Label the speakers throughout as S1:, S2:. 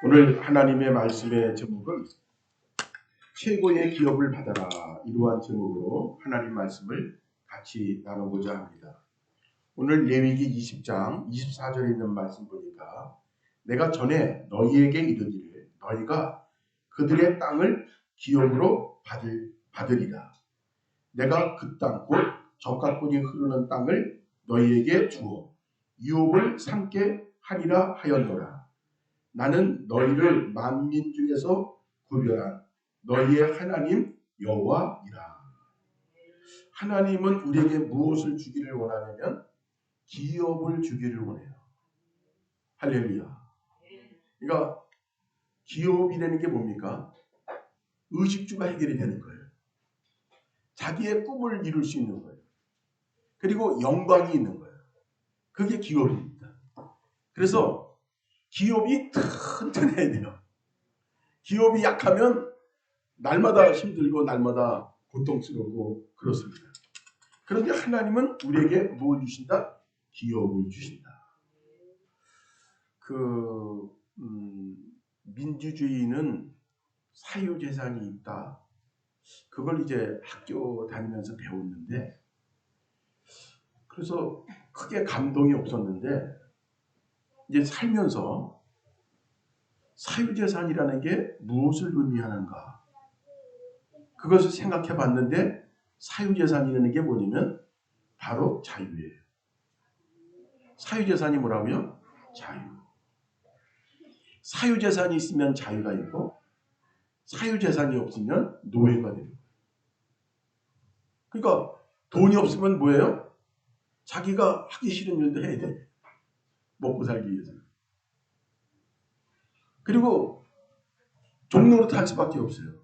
S1: 오늘 하나님의 말씀의 제목은 최고의 기업을 받아라, 이러한 제목으로 하나님 말씀을 같이 나누고자 합니다. 오늘 레위기 20장 24절에 있는 말씀 보니까 내가 전에 너희에게 이르기를 너희가 그들의 땅을 기업으로 받으리라. 내가 그 땅 곧 젖과 꿀이 흐르는 땅을 너희에게 주어 유업을 삼게 하리라 하였노라. 나는 너희를 만민 중에서 구별한 너희의 하나님 여호와이라. 하나님은 우리에게 무엇을 주기를 원하냐면 기업을 주기를 원해요. 할렐루야. 그러니까 기업이라는 게 뭡니까? 의식주가 해결이 되는 거예요. 자기의 꿈을 이룰 수 있는 거예요. 그리고 영광이 있는 거예요. 그게 기업입니다. 그래서 기업이 튼튼해야 돼요. 기업이 약하면 날마다 힘들고 날마다 고통스럽고 그렇습니다. 그런데 하나님은 우리에게 뭘 주신다? 기업을 주신다. 민주주의는 사유재산이 있다. 그걸 이제 학교 다니면서 배웠는데, 그래서 크게 감동이 없었는데, 이제 살면서 사유재산이라는 게 무엇을 의미하는가? 그것을 생각해 봤는데, 사유재산이라는 게 뭐냐면 바로 자유예요. 사유재산이 뭐라고요? 자유. 사유재산이 있으면 자유가 있고, 사유재산이 없으면 노예가 됩니다. 그러니까 돈이 없으면 뭐예요? 자기가 하기 싫은 일도 해야 돼. 먹고 살기 위해서. 그리고 종로로 할 수밖에 없어요.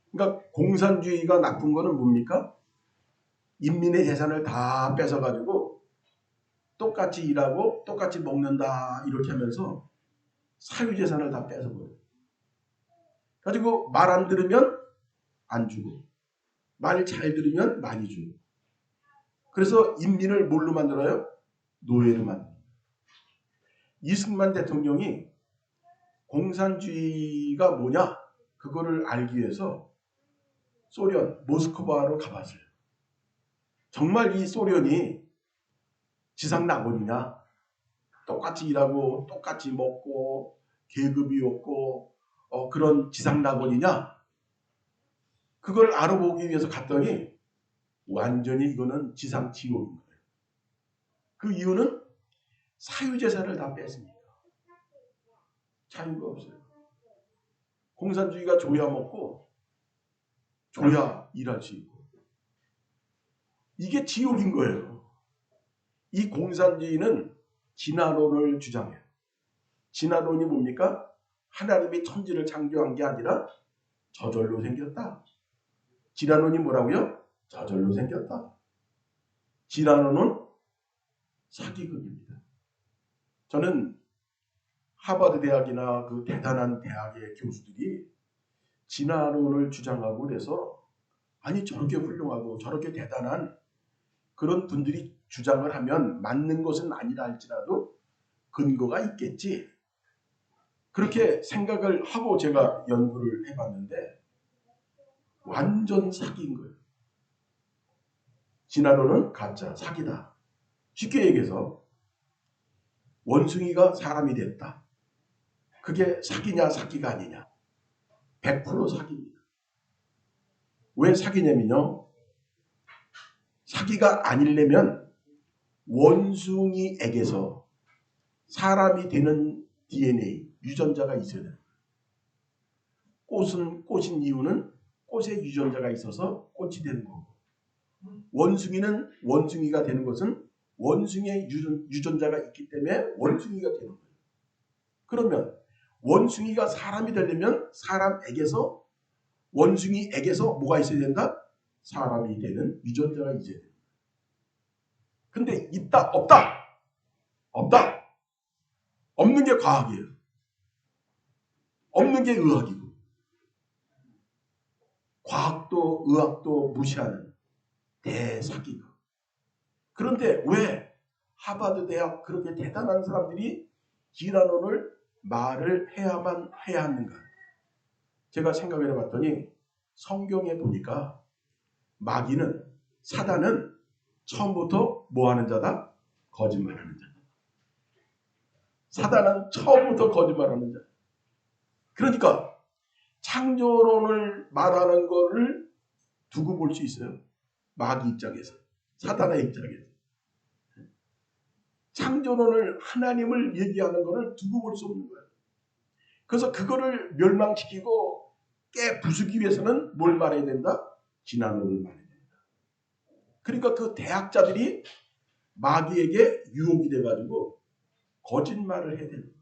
S1: 그러니까 공산주의가 나쁜 거는 뭡니까? 인민의 재산을 다 뺏어가지고 똑같이 일하고 똑같이 먹는다 이렇게 하면서 사유재산을 다 뺏어버려요. 가지고 말 안 들으면 안 주고 말 잘 들으면 많이 주고, 그래서 인민을 뭘로 만들어요? 노예로 만들어요. 이승만 대통령이 공산주의가 뭐냐? 그거를 알기 위해서 소련 모스크바로 가봤어요. 정말 이 소련이 지상낙원이냐? 똑같이 일하고 똑같이 먹고 계급이 없고 그런 지상낙원이냐? 그걸 알아보기 위해서 갔더니 완전히 이거는 지상지옥인 거예요. 그 이유는 사유재산을 다 뺐습니다. 자유가 없어요. 공산주의가 줘야 먹고 줘야 일할 수 있고, 이게 지옥인 거예요. 이 공산주의는 진화론을 주장해요. 진화론이 뭡니까? 하나님이 천지를 창조한 게 아니라 저절로 생겼다. 진화론이 뭐라고요? 저절로 생겼다. 진화론은 사기극입니다. 저는 하버드 대학이나 그 대단한 대학의 교수들이 진화론을 주장하고 그래서, 아니 저렇게 훌륭하고 저렇게 대단한 그런 분들이 주장을 하면 맞는 것은 아니라 할지라도 근거가 있겠지, 그렇게 생각을 하고 제가 연구를 해봤는데 완전 사기인 거예요. 진화론은 가짜, 사기다. 쉽게 얘기해서 원숭이가 사람이 됐다. 그게 사기냐 사기가 아니냐? 100% 사기입니다. 왜 사기냐면요, 사기가 아니려면 원숭이에게서 사람이 되는 DNA, 유전자가 있어야 돼요. 꽃은 꽃인 이유는 꽃에 유전자가 있어서 꽃이 되는 거고, 원숭이는 원숭이가 되는 것은 원숭이의 유전자가 있기 때문에 원숭이가 되는 거예요. 그러면 원숭이가 사람이 되려면 사람에게서, 원숭이에게서 뭐가 있어야 된다? 사람이 되는 유전자가 있어야 된다. 근데 있다? 없다? 없다. 없는 게 과학이에요. 없는 게 의학이고, 과학도 의학도 무시하는 대사기가. 그런데 왜 하버드 대학 그렇게 대단한 사람들이 진화론을 말을 해야만 해야 하는가? 제가 생각을 해봤더니 성경에 보니까 마귀는, 사단은 처음부터 뭐 하는 자다? 거짓말하는 자다. 사단은 처음부터 거짓말하는 자. 그러니까 창조론을 말하는 거를 두고 볼 수 있어요. 마귀 입장에서, 사단의 입장에서. 창조론을, 하나님을 얘기하는 거를 두고 볼 수 없는 거예요. 그래서 그거를 멸망시키고 부수기 위해서는 뭘 말해야 된다? 진화론을 말해야 된다. 그러니까 그 대학자들이 마귀에게 유혹이 돼가지고 거짓말을 해야 되는 거예요.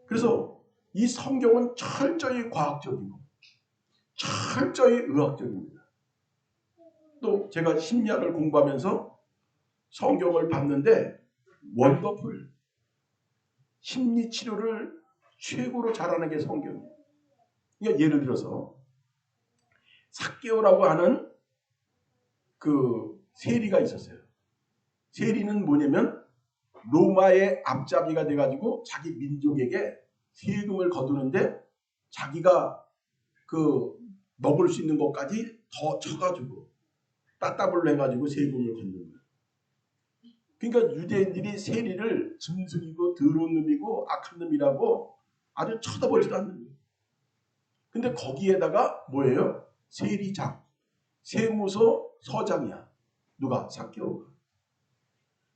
S1: 그래서 이 성경은 철저히 과학적이고 철저히 의학적입니다. 또 제가 심리학을 공부하면서 성경을 봤는데 원더풀, 심리치료를 최고로 잘하는 게 성경이에요. 그러니까 예를 들어서 삭개오라고 하는 그 세리가 있었어요. 세리는 뭐냐면 로마의 앞잡이가 돼가지고 자기 민족에게 세금을 거두는데 자기가 그 먹을 수 있는 것까지 더 쳐가지고 따따블로 해가지고 세금을 걷는 거예요. 그러니까 유대인들이 세리를 짐승이고 더러운 놈이고 악한 놈이라고 아주 쳐다보지도 않는 거예요. 근데 거기에다가 뭐예요? 세리장, 세무서 서장이야. 누가? 삭개오가.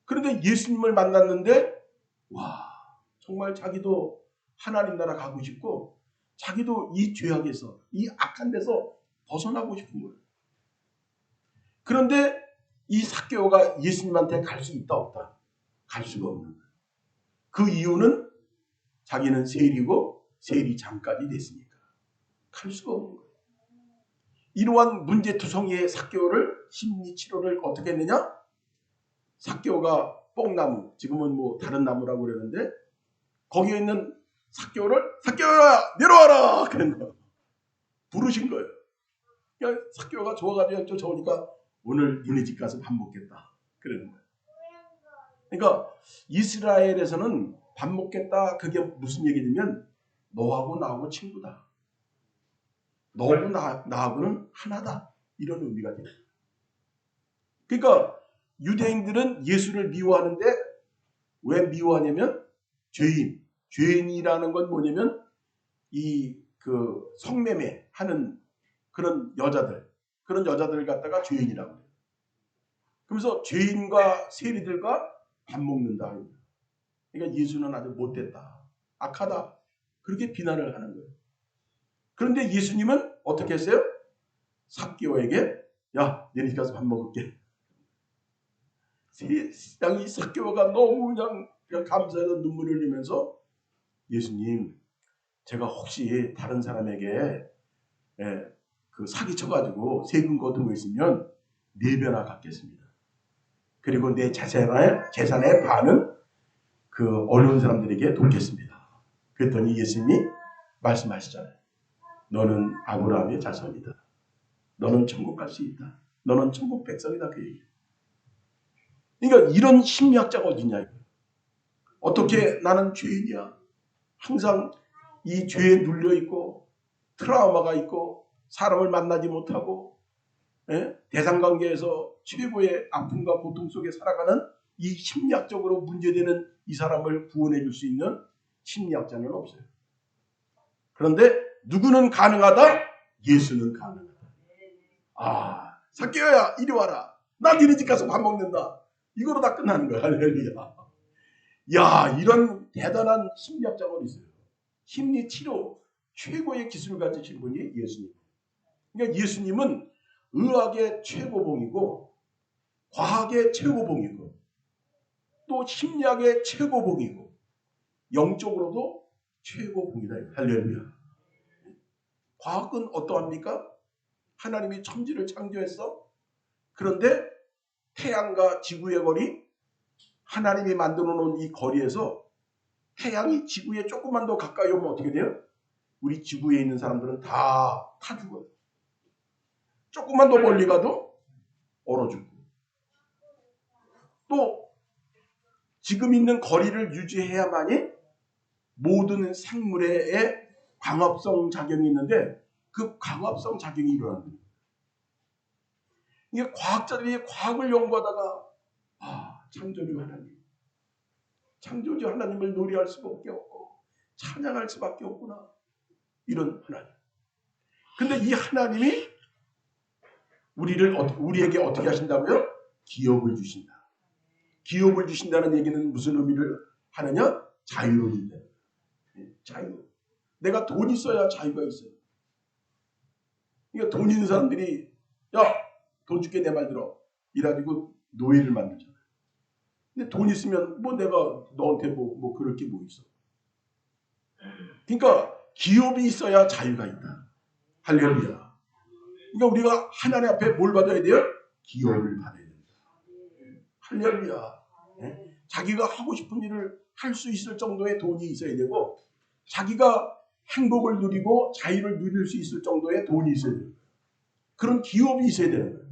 S1: 그런데 예수님을 만났는데 와, 정말 자기도 하나님 나라 가고 싶고 자기도 이 죄악에서, 이 악한 데서 벗어나고 싶은 거예요. 그런데 이 삭개오가 예수님한테 갈 수 있다 없다? 갈 수가 없는 거예요. 그 이유는 자기는 세리고 세리장까지 됐으니까 갈 수가 없는 거예요. 이러한 문제투성이의 삭개오를 심리치료를 어떻게 했느냐? 삭개오가 뽕나무, 지금은 뭐 다른 나무라고 그러는데 거기에 있는 삭개오를 삭개오야 내려와라 그런 거예요. 부르신 거예요. 그러니까 삭개오가 좋아가지고 쫓아오니까 오늘 니네 집 가서 밥 먹겠다 그러는 거예요. 그러니까 이스라엘에서는 밥 먹겠다 그게 무슨 얘기냐면 너하고 나하고 친구다. 너하고 나하고는 하나다. 이런 의미가 돼요. 그러니까 유대인들은 예수를 미워하는데 왜 미워하냐면 죄인이라는 건 뭐냐면 이 그 성매매 하는 그런 여자들 갖다가 죄인이라고 해요. 그래서 죄인과 세리들과 밥 먹는다. 그러니까 예수는 아주 못됐다. 악하다. 그렇게 비난을 하는 거예요. 그런데 예수님은 어떻게 했어요? 삭개오에게 야, 너네 가서 밥 먹을게. 이 삭개오가 너무 그냥 감사해서 눈물을 흘리면서 예수님, 제가 혹시 다른 사람에게 그 사기쳐가지고 세금 거둔 거 있으면 4배나 갚겠습니다. 그리고 내 재산의 반은 그 어려운 사람들에게 돕겠습니다. 그랬더니 예수님이 말씀하시잖아요. 너는 아브라함의 자손이다. 너는 천국 갈 수 있다. 너는 천국 백성이다. 그 얘기. 그러니까 이런 심리학자가 어디냐. 어떻게 나는 죄인이야. 항상 이 죄에 눌려있고 트라우마가 있고 사람을 만나지 못하고 대상관계에서 최고의 아픔과 고통 속에 살아가는 이 심리학적으로 문제되는 이 사람을 구원해 줄 수 있는 심리학자는 없어요. 그런데 누구는 가능하다? 예수는 가능하다. 아, 삭개오야 이리 와라. 나 니네 집 가서 밥 먹는다. 이거로 다 끝나는 거야. 할렐루야. 야, 이런 대단한 심리학자가 어디 있어요. 심리치료 최고의 기술을 가지신 분이 예수님. 그러니까 예수님은 의학의 최고봉이고 과학의 최고봉이고 또 심리학의 최고봉이고 영적으로도 최고봉이다. 할렐루야. 과학은 어떠합니까? 하나님이 천지를 창조했어. 그런데 태양과 지구의 거리, 하나님이 만들어 놓은 이 거리에서 태양이 지구에 조금만 더 가까이 오면 어떻게 돼요? 우리 지구에 있는 사람들은 다 죽어요. 조금만 더 멀리 가도 얼어 죽고. 또 지금 있는 거리를 유지해야만이 모든 생물의 광합성 작용이 있는데 그 광합성 작용이 일어나는 거예요. 이게 과학자들이 과학을 연구하다가 창조주 하나님, 창조주 하나님을 노래할 수밖에 없고 찬양할 수밖에 없구나. 이런 하나님. 근데 이 하나님이 우리에게 어떻게 하신다고요? 기업을 주신다. 기업을 주신다는 얘기는 무슨 의미를 하느냐? 자유를 준다. 자유. 내가 돈 있어야 자유가 있어요. 그러니까 돈 있는 사람들이 돈 줄게 내 말 들어. 이래가지고 노예를 만들잖아요. 근데 돈 있으면 내가 너한테 뭐 그럴 게 뭐 있어. 그러니까 기업이 있어야 자유가 있다. 할렐루야. 그러니까 우리가 하나님 앞에 뭘 받아야 돼요? 기업을 받아야 된다. 할렐루야. 자기가 하고 싶은 일을 할 수 있을 정도의 돈이 있어야 되고 자기가 행복을 누리고 자유를 누릴 수 있을 정도의 돈이 있어야 돼요. 그런 기업이 있어야 되는 거예요.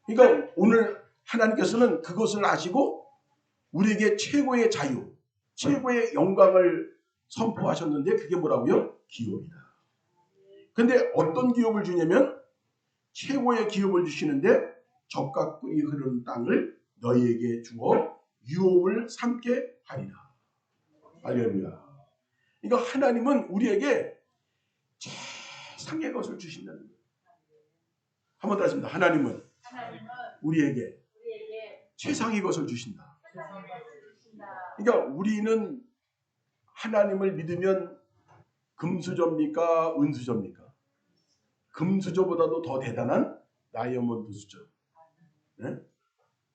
S1: 그러니까 오늘 하나님께서는 그것을 아시고 우리에게 최고의 자유, 최고의 영광을 선포하셨는데 그게 뭐라고요? 기업이다. 근데 어떤 기업을 주냐면 최고의 기업을 주시는데 적과 꿀이 흐르는 땅을 너희에게 주어 유업을 삼게 하리라. 할렐루야. 그러니까 하나님은 우리에게 최상의 것을 주신다는 거예요. 한 번 더 하겠습니다. 하나님은 우리에게 최상의 것을 주신다. 그러니까 우리는 하나님을 믿으면 금수저입니까? 은수저입니까? 금수저보다도 더 대단한 다이아몬드 수저. 네?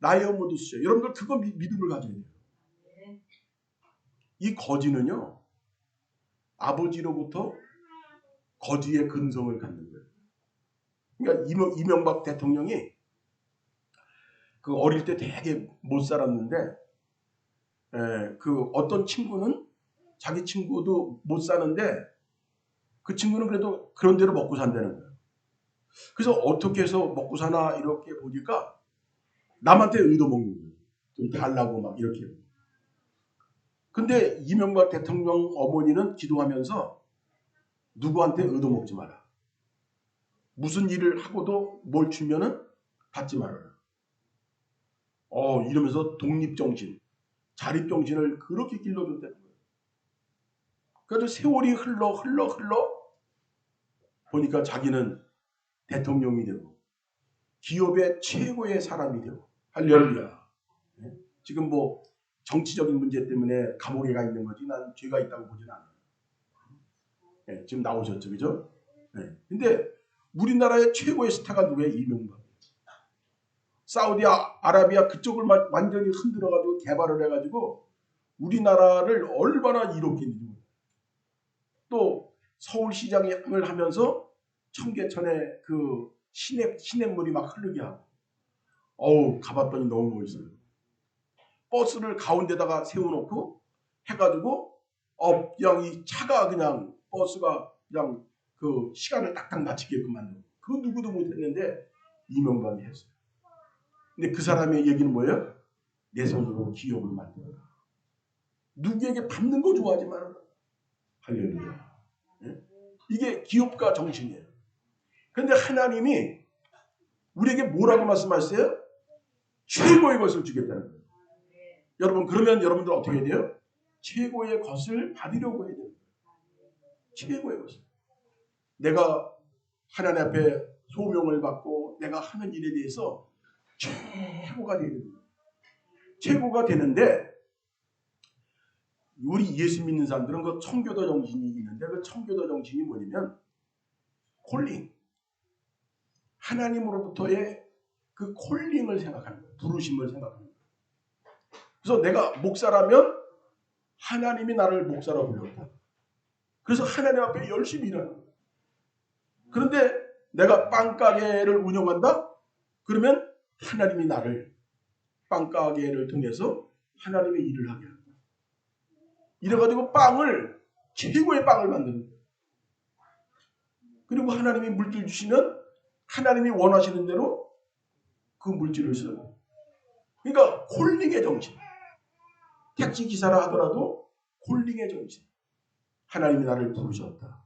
S1: 다이아몬드 수저. 여러분들 그거 믿음을 가져야 돼요. 이 거지는요. 아버지로부터 거지의 근성을 갖는 거예요. 그러니까 이명박 대통령이 그 어릴 때 되게 못 살았는데 그 어떤 친구는 자기 친구도 못 사는데 그 친구는 그래도 그런 대로 먹고 산다는 거예요. 그래서 어떻게 해서 먹고 사나 이렇게 보니까 남한테 의도먹는 거예요. 좀 달라고 막 이렇게. 근데 이명박 대통령 어머니는 기도하면서 누구한테 의도먹지 마라. 무슨 일을 하고도 뭘 주면은 받지 말아라. 이러면서 독립정신, 자립정신을 그렇게 길러줬다는 거예요. 그래서 세월이 흘러 보니까 자기는 대통령이 되고 기업의 최고의 사람이 되고 할렐루야. 지금 뭐 정치적인 문제 때문에 감옥에 가 있는 거지 난 죄가 있다고 보진 않아요. 지금 나오셨죠, 그죠? 근데 우리나라의 최고의 스타가 누구예요? 이명박. 사우디아라비아 그쪽을 완전히 흔들어가지고 개발을 해가지고 우리나라를 얼마나 이롭게 했는지. 또 서울시장을 하면서 청계천에 그 시냇물이 막 흐르게 하고 가봤더니 너무 멋있어요. 버스를 가운데다가 세워놓고 해가지고 그냥 이 차가 그냥 버스가 그냥 그 시간을 딱딱 맞추게끔 만들고 그거 누구도 못했는데 이명박이 했어요. 근데 그 사람의 얘기는 뭐예요? 내 손으로 기업을 만들어라. 누구에게 받는 거 좋아하지 말아라. 할렐루야. 이게 기업가 정신이에요. 그런데 하나님이 우리에게 뭐라고 말씀하세요? 최고의 것을 주겠다는 거예요. 여러분 그러면 여러분들 어떻게 해야 돼요? 최고의 것을 받으려고 해야 돼요. 최고의 것을. 내가 하나님 앞에 소명을 받고 내가 하는 일에 대해서 최고가 되는 거예요. 최고가 되는데 우리 예수 믿는 사람들은 그 청교도 정신이 있는데 그 청교도 정신이 뭐냐면 콜링. 하나님으로부터의 그 콜링을 생각하는 거예요. 부르심을 생각하는 거예요. 그래서 내가 목사라면 하나님이 나를 목사로 불렀다. 그래서 하나님 앞에 열심히 일하는 거예요. 그런데 내가 빵가게를 운영한다? 그러면 하나님이 나를 빵가게를 통해서 하나님의 일을 하게 합니다. 이래가지고 최고의 빵을 만드는 거예요. 그리고 하나님이 물질 주시면 하나님이 원하시는 대로 그 물질을 써요. 그러니까 콜링의 정신. 팔찌 기사라 하더라도 콜링의 정신. 하나님이 나를 부르셨다.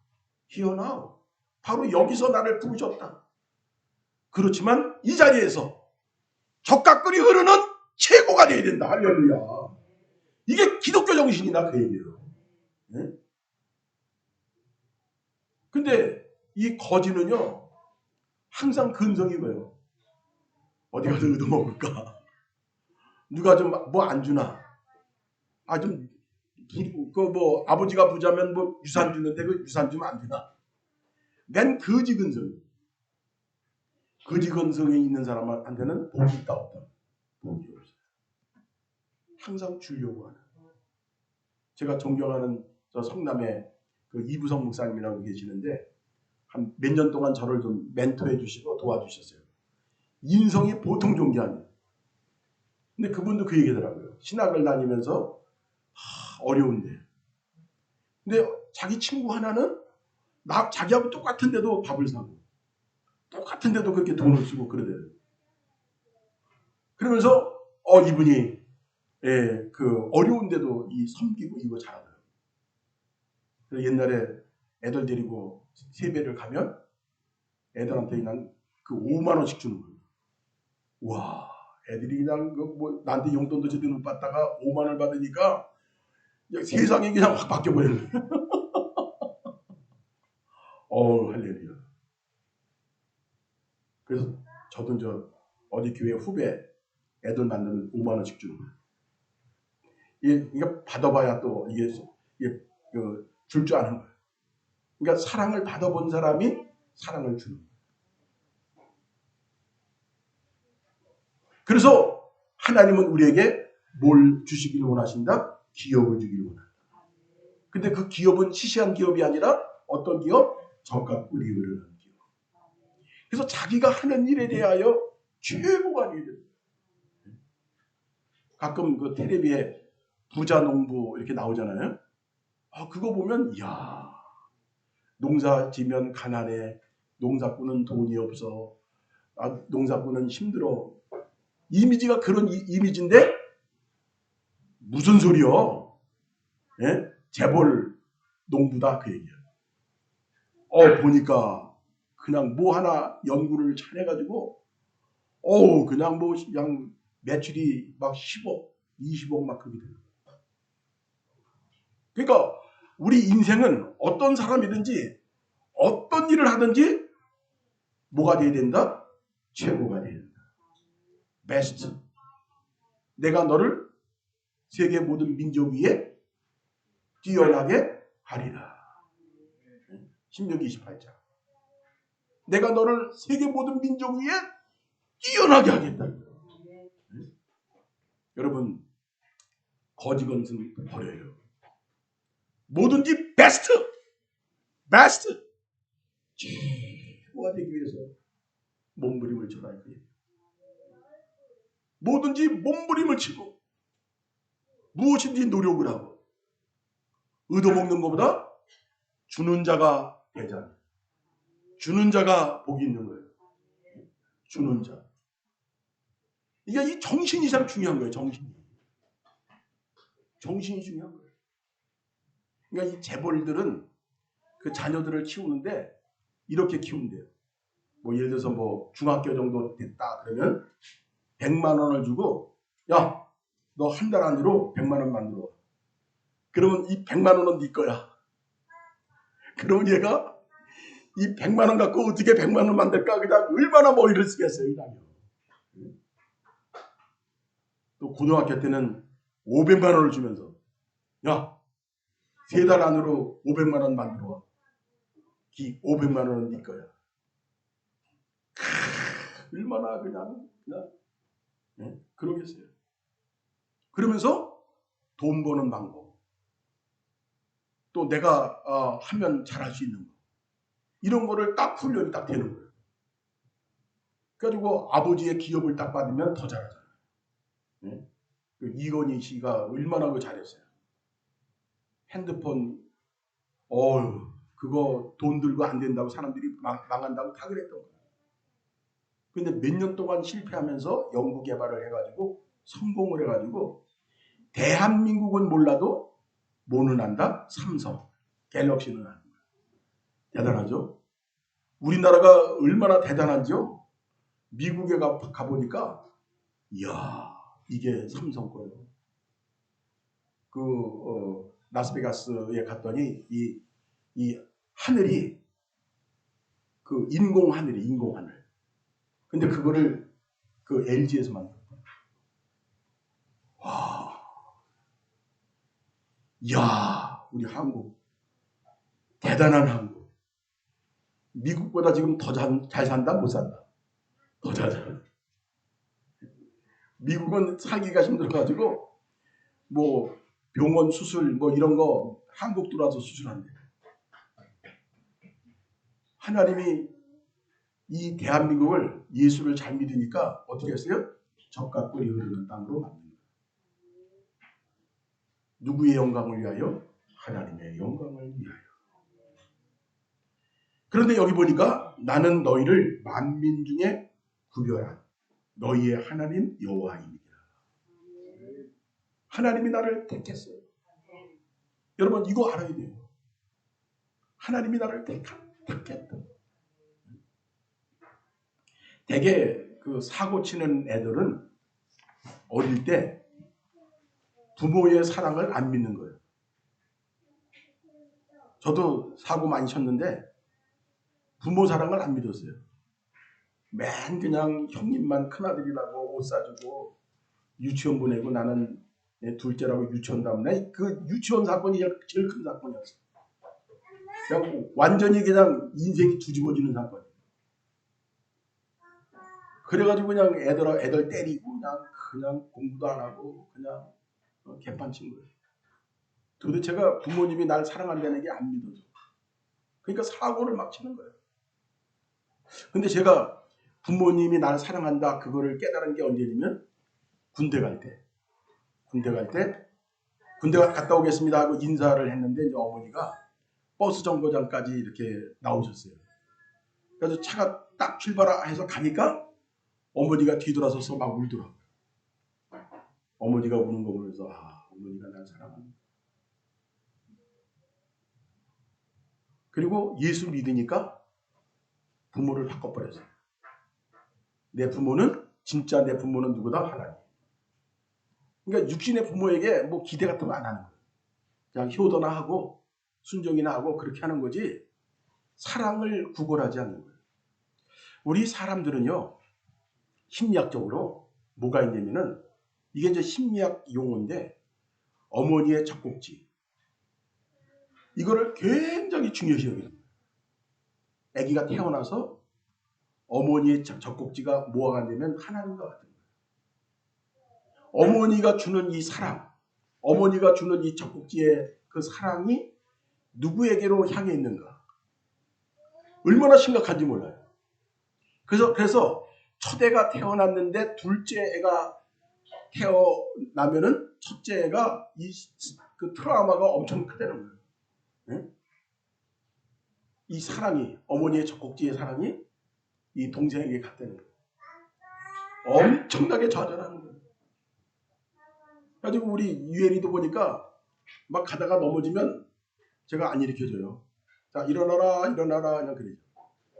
S1: Here now. 바로 여기서 나를 부르셨다. 그렇지만 이 자리에서 적각근이 흐르는 최고가 되어야 된다. 할렐루야. 이게 기독교 정신이다 그 얘기예요. 네? 근데 이 거지는요 항상 근성이 뭐예요? 어디 가서 얻어먹을까? 누가 좀 뭐 안 주나? 좀 뭐 아버지가 부자면 뭐 유산 주는데 그 유산 주면 안 되나? 맨 거지 근성. 거지 근성에 있는 사람한테는 복이 있다 없다. 복이 없어요. 항상 주려고 하는. 제가 존경하는 저 성남에 그 이부성 목사님이라고 계시는데 한 몇 년 동안 저를 좀 멘토해 주시고 도와주셨어요. 인성이 보통 좋은 게 아니에요. 근데 그분도 그 얘기더라고요. 신학을 다니면서 어려운데. 근데 자기 친구 하나는 자기하고 똑같은데도 밥을 사고 똑같은데도 그렇게 돈을 쓰고 그러대요. 그러면서 이분이 그 어려운데도 이 섬기고 이거 잘하더라고요. 그래서 옛날에 애들 데리고 세배를 가면 애들한테 그냥 그 5만 원씩 주는 거예요. 와, 애들이 그냥 뭐 나한테 용돈도 제대로 못 받다가 5만 원을 받으니까 세상이 그냥 확 바뀌어버리는 거예요. 할렐루야. 그래서 저도 저 어디 교회 후배 애들 만나면 5만 원씩 주는 거예요. 이게 받아봐야 또 이게 줄 줄 아는 거예요. 그러니까 사랑을 받아본 사람이 사랑을 주는 거예요. 그래서 하나님은 우리에게 뭘 주시기를 원하신다? 기업을 주기를 원한다. 근데 그 기업은 시시한 기업이 아니라 어떤 기업? 적합 꿀이 흐르는 기업. 그래서 자기가 하는 일에 대하여 최고가 되어야 됩니다. 가끔 그 텔레비에 부자 농부 이렇게 나오잖아요. 그거 보면 이야, 농사 지면 가난해, 농사꾼은 돈이 없어, 농사꾼은 힘들어. 이미지가 그런 이미지인데 무슨 소리요? 예? 재벌 농부다 그 얘기야. 보니까 그냥 뭐 하나 연구를 잘해가지고 그냥 뭐 그냥 매출이 막 10억, 20억 막 그렇게 되는 거야. 그러니까 우리 인생은 어떤 사람이든지 어떤 일을 하든지 뭐가 돼야 된다? 최고가 돼야 된다. 베스트. 내가 너를 세계 모든 민족 위에 뛰어나게 하리라. 신명기 28장. 내가 너를 세계 모든 민족 위에 뛰어나게 하겠다. 여러분 거지 건승 버려요. 뭐든지 베스트. 최고가 되기 위해서 몸부림을 쳐라. 뭐든지 몸부림을 치고 무엇인지 노력을 하고 얻어먹는 것보다 주는 자가 대장. 주는 자가 복이 있는 거예요. 주는 자. 이게 이 정신이 참 중요한 거예요. 정신이 중요한 거예요. 그러니까 이 재벌들은 그 자녀들을 키우는데 이렇게 키운대요. 뭐 예를 들어서 뭐 중학교 정도 됐다 그러면 100만 원을 주고 야, 너 한 달 안으로 100만 원 만들어. 그러면 이 100만 원은 네 거야. 그러면 얘가 이 100만 원 갖고 어떻게 100만 원 만들까? 그냥 얼마나 머리를 쓰겠어요. 또 고등학교 때는 500만 원을 주면서 야, 3달 안으로 500만 원 만들어 와. 이 500만 원은 네 거야. 얼마나 그냥 그러겠어요. 그러면서 돈 버는 방법, 또 내가 하면 잘할 수 있는 거, 이런 거를 딱 훈련이 딱 되는 거예요. 그래가지고 아버지의 기업을 딱 받으면 더 잘하잖아요. 그 이건희 씨가 얼마나 그 잘했어요. 핸드폰 그거 돈 들고 안 된다고 사람들이 망한다고 다 그랬던 거예요. 근데 몇 년 동안 실패하면서 연구 개발을 해가지고 성공을 해가지고 대한민국은 몰라도 뭐는 안다? 삼성, 갤럭시는 안다. 대단하죠? 우리나라가 얼마나 대단한지요? 미국에 가보니까 이야 이게 삼성 거예요. 라스베가스에 갔더니 이 하늘이 그 인공 하늘. 근데 그거를 그 LG에서 만들었다. 와, 이야 우리 한국 대단한 한국. 미국보다 지금 더 잘 산다 못 산다? 더 잘 산다. 미국은 살기가 힘들어가지고 뭐 병원 수술 뭐 이런 거 한국 들어와서 수술한대. 하나님이 이 대한민국을 예수를 잘 믿으니까 어떻게 했어요? 젖과 꿀이 흐르는 땅으로 만든 거예요. 누구의 영광을 위하여? 하나님의 영광을 위하여. 그런데 여기 보니까 나는 너희를 만민 중에 구별한 너희의 하나님 여호와이니라. 하나님이 나를 택했어요. 여러분 이거 알아야 돼요. 하나님이 나를 택했다. 되게 그 사고 치는 애들은 어릴 때 부모의 사랑을 안 믿는 거예요. 저도 사고 많이 쳤는데 부모 사랑을 안 믿었어요. 맨 그냥 형님만 큰아들이라고 옷 사주고 유치원 보내고 나는 둘째라고 유치원 다음날 그 유치원 사건이 제일 큰 사건이었어. 그냥 완전히 그냥 인생이 뒤집어지는 사건. 그래가지고 그냥 애들 때리고 그냥 공부도 안 하고 그냥 개판 친 거예요. 도대체가 부모님이 날 사랑한다는 게 안 믿어져. 그러니까 사고를 막 치는 거예요. 근데 제가 부모님이 날 사랑한다 그거를 깨달은 게 언제냐면 군대 갈 때. 군대 갔다 오겠습니다 하고 인사를 했는데 이제 어머니가 버스 정거장까지 이렇게 나오셨어요. 그래서 차가 딱 출발해서 가니까 어머니가 뒤돌아서서 막 울더라고요. 어머니가 우는 거 보면서 어머니가 날 사랑한다. 그리고 예수 믿으니까 부모를 바꿔버렸어요. 진짜 내 부모는 누구다? 하나님. 그러니까 육신의 부모에게 뭐 기대 같은 거 안 하는 거예요. 그냥 효도나 하고 순종이나 하고 그렇게 하는 거지 사랑을 구걸하지 않는 거예요. 우리 사람들은요 심리학적으로 뭐가 있냐면은 이게 이제 심리학 용어인데 어머니의 젖꼭지 이거를 굉장히 중요시 여기는 거예요. 아기가 태어나서 어머니의 젖꼭지가 뭐가 되면 하나님과 같은 거예요. 어머니가 주는 이 사랑, 어머니가 주는 이 젖꼭지의 그 사랑이 누구에게로 향해 있는가? 얼마나 심각한지 몰라요. 그래서 첫 애가 태어났는데 둘째 애가 태어나면은 첫째 애가 그 트라우마가 엄청 크다는 거예요. 네? 이 사랑이 어머니의 젖꼭지의 사랑이 이 동생에게 갔다는 거예요. 엄청나게 좌절하는 거예요. 가지고 우리 유엘이도 보니까 막 가다가 넘어지면 제가 안 일으켜줘요. 자 일어나라 그냥 그러죠.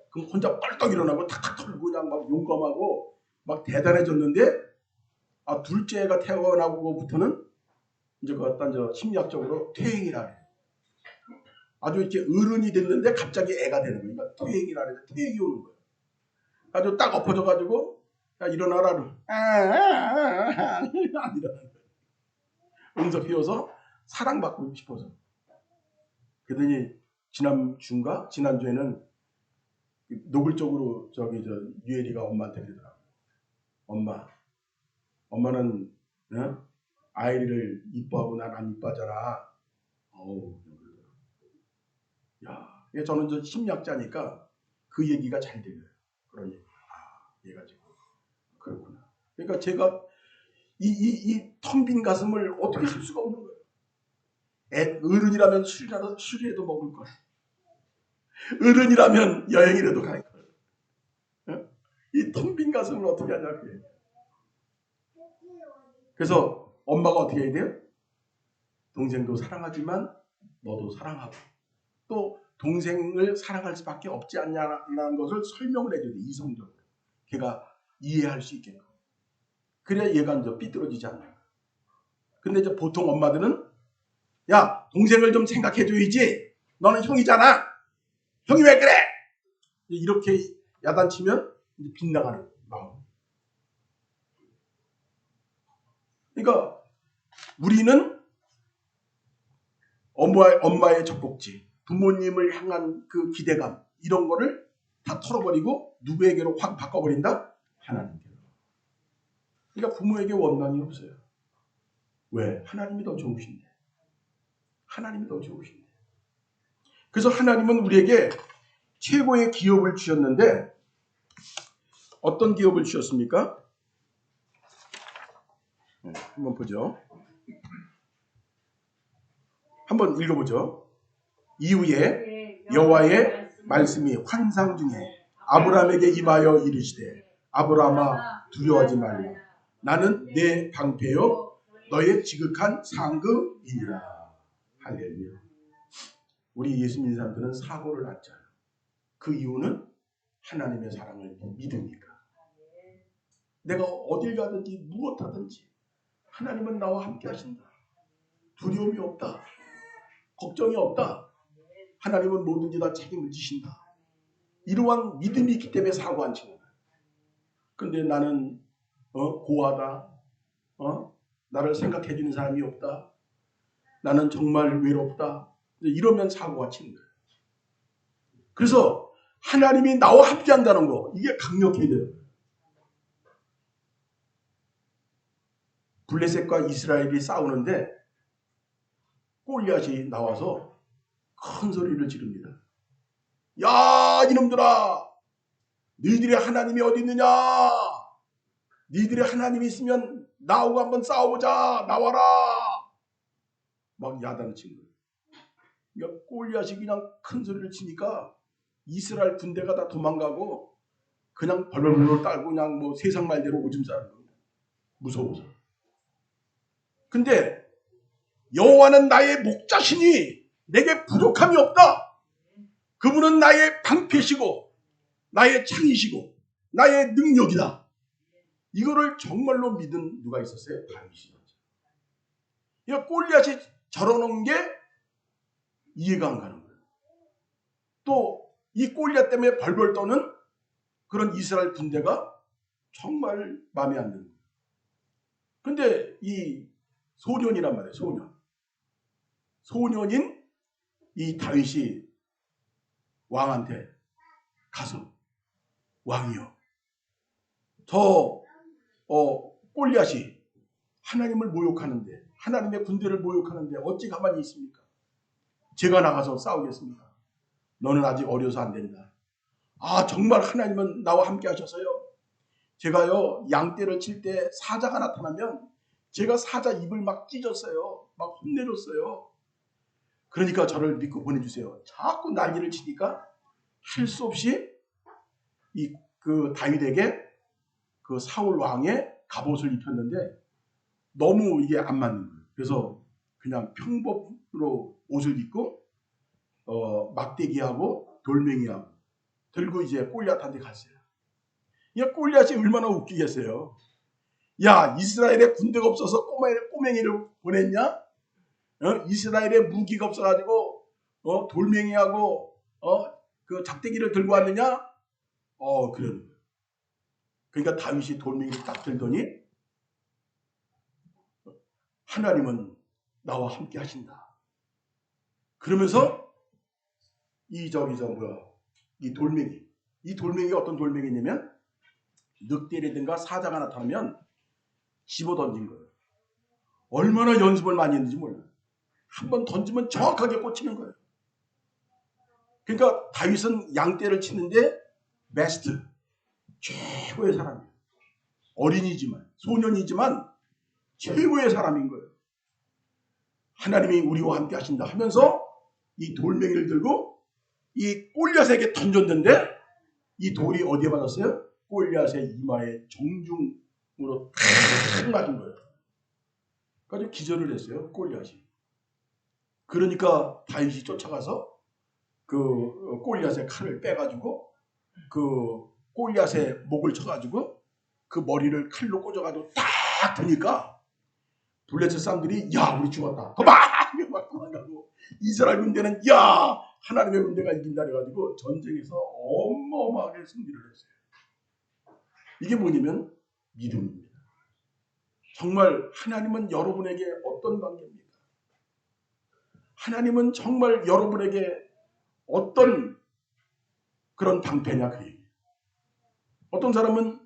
S1: 그럼 혼자 뻘떡 일어나고 탁탁 털고 그냥 막 용감하고 막 대단해졌는데 둘째가 태어나고부터는 이제 그 어떤 심리학적으로 퇴행이라 해요. 아주 이렇게 어른이 됐는데 갑자기 애가 되는 거예요. 그러니까 퇴행이라 해서 퇴행이 오는 거예요. 아주 딱 엎어져가지고 야 일어나라 안 일어나는 거예요. 응석 휘어서 사랑받고 싶어서. 그러더니 지난주에는 노골적으로 유엘이가 엄마한테 그러더라고요. 엄마는 아이를 이뻐하고 난 안 이뻐하잖아. 야, 저는 심리학자니까 그 얘기가 잘 들려요. 그러니 얘가 지금 그렇구나. 그러니까 제가 이 텅 빈 가슴을 어떻게 할 수가 없는 거예요. 어른이라면 술이라도 먹을 걸. 어른이라면 여행이라도 갈 걸. 이 텅 빈 가슴을 어떻게 하냐 그게. 그래서 엄마가 어떻게 해야 돼요? 동생도 사랑하지만 너도 사랑하고 또 동생을 사랑할 수밖에 없지 않냐는 것을 설명을 해줘야 돼. 이성적으로. 걔가 이해할 수 있게끔. 그래야 얘가 이제 삐뚤어지지 않는. 근데 이제 보통 엄마들은 야, 동생을 좀 생각해줘야지. 너는 형이잖아. 형이 왜 그래? 이렇게 야단치면 이제 빗나가는 마음. 그러니까 우리는 엄마의 젖꼭지, 부모님을 향한 그 기대감 이런 거를 다 털어버리고 누구에게로 확 바꿔버린다? 하나님께로. 그러니까 부모에게 원망이 없어요. 왜? 하나님이 더 좋으신데. 하나님이 더 좋으신데. 그래서 하나님은 우리에게 최고의 기업을 주셨는데 어떤 기업을 주셨습니까? 한번 보죠. 한번 읽어보죠. 이후에 여호와의 말씀이 환상 중에 아브라함에게 임하여 이르시되 아브라함아 두려워하지 말라. 나는 내 방패요 너의 지극한 상급이니라. 할렐루야. 우리 예수 믿는 사람들은 사고를 낳잖아요. 그 이유는 하나님의 사랑을 믿으니까. 내가 어딜 가든지 무엇하든지 하나님은 나와 함께 하신다. 두려움이 없다. 걱정이 없다. 하나님은 뭐든지 다 책임을 지신다. 이러한 믿음이 있기 때문에 사고 안 치는 거야. 근데 나는 고하다. 나를 생각해 주는 사람이 없다. 나는 정말 외롭다. 이러면 사고가 치는 거야. 그래서 하나님이 나와 함께 한다는 거 이게 강력해야 돼요. 블레셋과 이스라엘이 싸우는데 골리앗이 나와서 큰 소리를 지릅니다. 야 이놈들아 너희들의 하나님이 어디 있느냐. 너희들의 하나님이 있으면 나하고 한번 싸워보자. 나와라. 막 야단을 친 거예요. 그러니까 골리앗이 그냥 큰 소리를 치니까 이스라엘 군대가 다 도망가고 그냥 벌벌벌 떨고 그냥 뭐 세상 말대로 오줌 싸는 겁니다. 무서워서. 근데 여호와는 나의 목자시니 내게 부족함이 없다. 그분은 나의 방패시고 나의 창이시고 나의 능력이다. 이거를 정말로 믿은 누가 있었어요? 다윗이었죠. 그러니까 골리앗이 저러는 게 이해가 안 가는 거예요. 또 이 골리앗 때문에 벌벌 떠는 그런 이스라엘 군대가 정말 마음에 안 드는 거예요. 근데 이 소년이란 말이에요. 소년인 이 다윗이 왕한테 가서 왕이여 저 골리앗이 하나님을 모욕하는데 하나님의 군대를 모욕하는데 어찌 가만히 있습니까? 제가 나가서 싸우겠습니다. 너는 아직 어려서 안 된다. 아 정말 하나님은 나와 함께 하셔서요. 제가요 양떼를 칠 때 사자가 나타나면 제가 사자 입을 막 찢었어요. 막 혼내줬어요. 그러니까 저를 믿고 보내주세요. 자꾸 난리를 치니까 할 수 없이 그 다윗에게 그 사울 왕의 갑옷을 입혔는데 너무 이게 안 맞는 거예요. 그래서 그냥 평범으로 옷을 입고 막대기하고 돌멩이하고 들고 이제 골리앗한테 갔어요. 야 골리앗이 얼마나 웃기겠어요. 야 이스라엘에 군대가 없어서 꼬맹이를 보냈냐? 이스라엘에 무기가 없어가지고 돌멩이하고 그 작대기를 들고 왔느냐? 그런 거예요. 그러니까 다윗이 돌멩이를 딱 들더니 하나님은 나와 함께 하신다. 그러면서 이 돌멩이가 어떤 돌멩이냐면 늑대라든가 사자가 나타나면 집어 던진 거예요. 얼마나 연습을 많이 했는지 몰라요. 한번 던지면 정확하게 꽂히는 거예요. 그러니까 다윗은 양떼를 치는데 베스트, 최고의 사람이에요. 어린이지만 소년이지만 최고의 사람인 거예요. 하나님이 우리와 함께 하신다 하면서 이 돌멩이를 들고 이 골리앗에게 던졌는데 이 돌이 어디에 맞았어요? 골리앗의 이마에 정중으로 탁 맞은 거예요. 그래서 기절을 했어요. 골리앗이. 그러니까 다윗이 쫓아가서 그 골리앗의 칼을 빼가지고 그 골리앗의 목을 쳐가지고 그 머리를 칼로 꽂아가지고 딱 드니까 블레셋 사람들이 야 우리 죽었다 막 도망가고 이스라엘 군대는 야 하나님의 군대가 이긴다 그래가지고 전쟁에서 어마어마하게 승리를 했어요. 이게 뭐냐면 믿음입니다. 정말 하나님은 여러분에게 어떤 관계입니까? 하나님은 정말 여러분에게 어떤 그런 방패냐 그 얘기예요. 어떤 사람은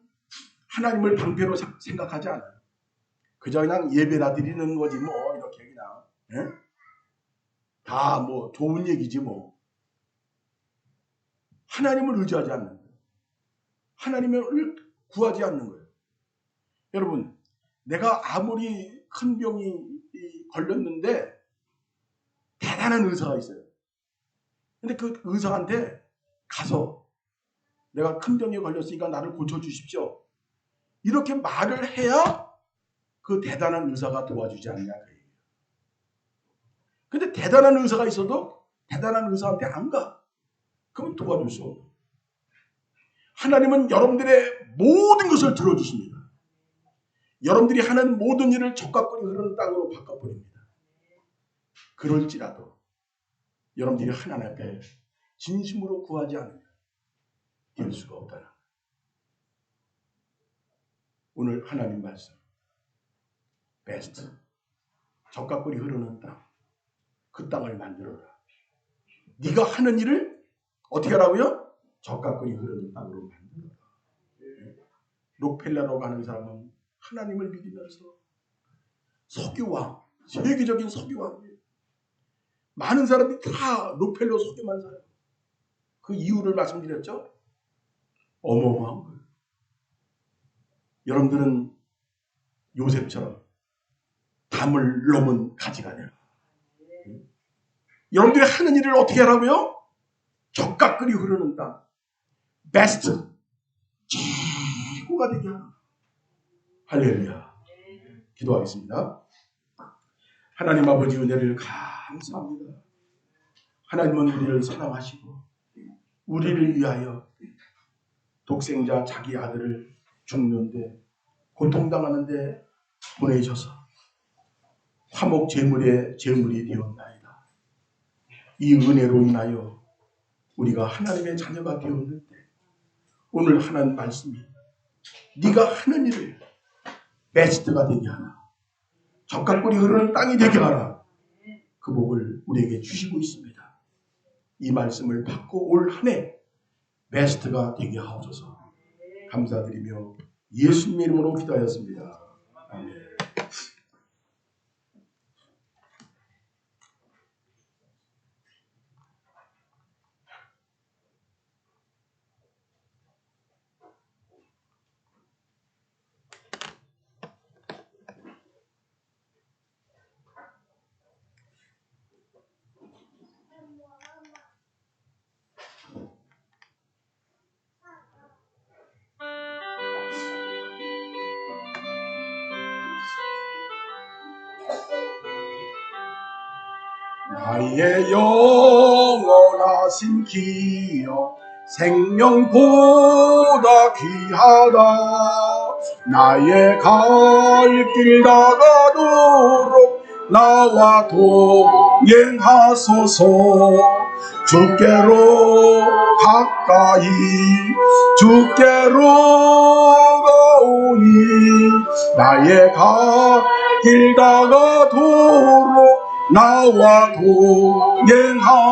S1: 하나님을 방패로 생각하지 않아요. 그저 그냥 예배나 드리는 거지 뭐 이렇게 그냥 다 뭐 좋은 얘기지 뭐. 하나님을 의지하지 않는 거예요. 하나님을 구하지 않는 거예요. 여러분 내가 아무리 큰 병이 걸렸는데 대단한 의사가 있어요. 근데 그 의사한테 가서 내가 큰 병에 걸렸으니까 나를 고쳐주십시오. 이렇게 말을 해야 그 대단한 의사가 도와주지 않냐 그 얘기예요. 근데 대단한 의사가 있어도 대단한 의사한테 안 가. 그러면 도와줄 수 없어요. 하나님은 여러분들의 모든 것을 들어주십니다. 여러분들이 하는 모든 일을 적각거리 흐르는 땅으로 바꿔버립니다. 그럴지라도 여러분들이 하나님 앞에 진심으로 구하지 않으면 될 수가 없다는 거예요. 오늘 하나님 말씀 베스트 적각거리 흐르는 땅, 그 땅을 만들어라. 네가 하는 일을 어떻게 하라고요? 적각거리 흐르는 땅으로 만들어라. 록펠러라고 하는 사람은 하나님을 믿으면서 석유왕, 세계적인 석유왕이에요. 많은 사람들이 다 록펠러 석유만 사요. 그 이유를 말씀드렸죠? 어마어마한 거예요. 여러분들은 요셉처럼 담을 넘은 가지가 되라. 여러분들이 하는 일을 어떻게 하라고요? 적각거리 흐르는 땅, 베스트, 최고가 되게 하라. 할렐루야. 기도하겠습니다. 하나님 아버지 은혜를 감사합니다. 하나님은 우리를 사랑하시고 우리를 위하여 독생자 자기 아들을 죽는데 고통당하는데 보내셔서 화목 제물의 제물이 되었나이다. 이 은혜로 인하여 우리가 하나님의 자녀가 되었는데 오늘 하나님 말씀이 네가 하는 일을 베스트가 되게 하라. 적각거리 흐르는 땅이 되게 하라. 그 복을 우리에게 주시고 있습니다. 이 말씀을 받고 올 한 해 베스트가 되게 하옵소서. 감사드리며 예수님의 이름으로 기도하였습니다. 아멘. 나의 영원하신 기억 생명보다 귀하다. 나의 갈 길 다가도록 나와 동행하소서. 주께로 가까이 주께로 가오니 나의 갈 길 다가도록 나와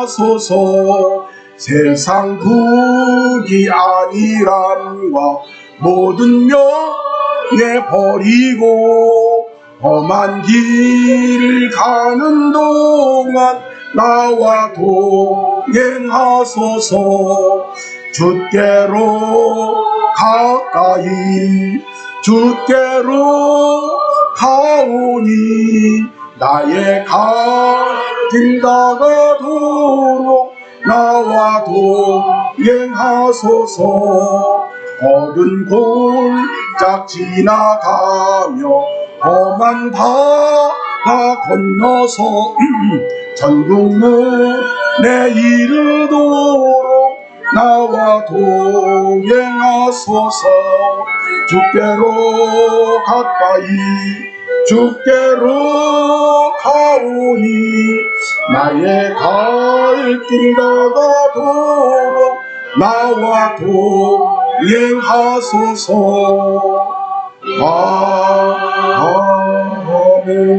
S1: 동행하소서. 세상 국이 아니람과 모든 명예 버리고 험한 길을 가는 동안 나와 동행하소서. 주께로 가까이 주께로 가오니 나의 갈 길 다가도록 나와 동행하소서. 어두운 골짝 지나가며 험한 바다 건너서
S2: 전국문에 이르도록 나와 동행하소서. 주께로 가까이 주께로 가오니 나의 갈 길 다가도록 나와 동행하소서. 아멘.